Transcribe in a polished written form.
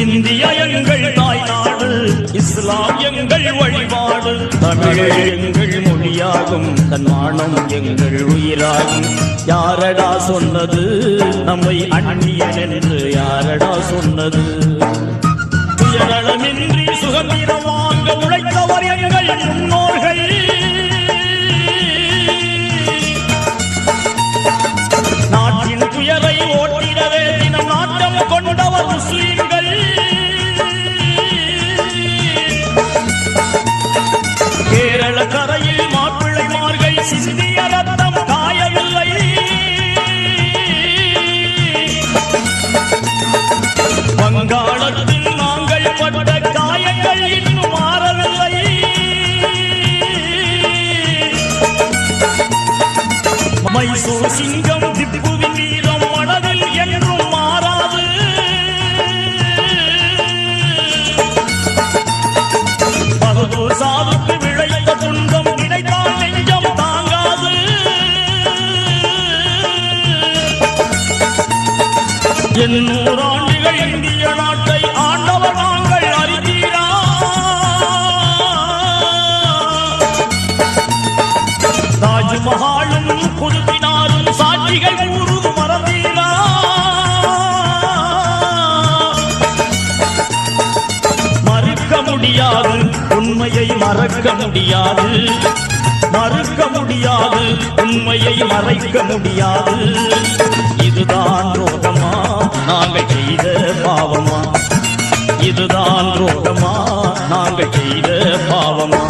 India எங்கள் தாய்நாடு, இஸ்லாம் எங்கள் வழிபாடு, தமிழ் எங்கள் மொழியாகும், தன்மானம் எங்கள் உயிராகும். யாரடா சொன்னது நம்மை அந்நியன் என்று, யாரடா சொன்னது? சுயநலமின்றி சுதந்திரம் வாங்க உழைத்தவர் எங்கள் முன்னோர்கள். நாட்டின் துயரை ஓட்டிடவே தினம் நாட்டம் கொண்டவர் முஸ்லிம்கள். கேரள கரையில் மாப்பிள்ளைமார்கள் சிந்திய ரத்தம் காயவில்லை. வங்காளத்தில் நாங்கள் பட்ட காயங்கள் இன்னும் மாறவில்லை. மைசூர் சிங்கம் திப்புவின் வீரம் மனதில் என்றும் மாறாது. பகதூர் சாவுக்கு விளைத்த துன்பம் கிடைத்தால் நெஞ்சம் தாங்காது. எண்ணூறு ஆண்டுகள் இந்திய நாட்டை ஆண்டவர் நாங்கள் அறிந்தீரா? தாஜ்மஹாலும் குதுபினாரும் சாட்சிகள் கூறும் மறந்தீரா? மறுக்க முடியாது உண்மையை மறக்க முடியாது, மறுக்க முடியாது உண்மையை மறைக்க முடியாது. இதுதான் ரோகமா நாங்கள் செய்த பாவமா? இதுதான் ரோகமா நாங்கள் செய்த பாவமா?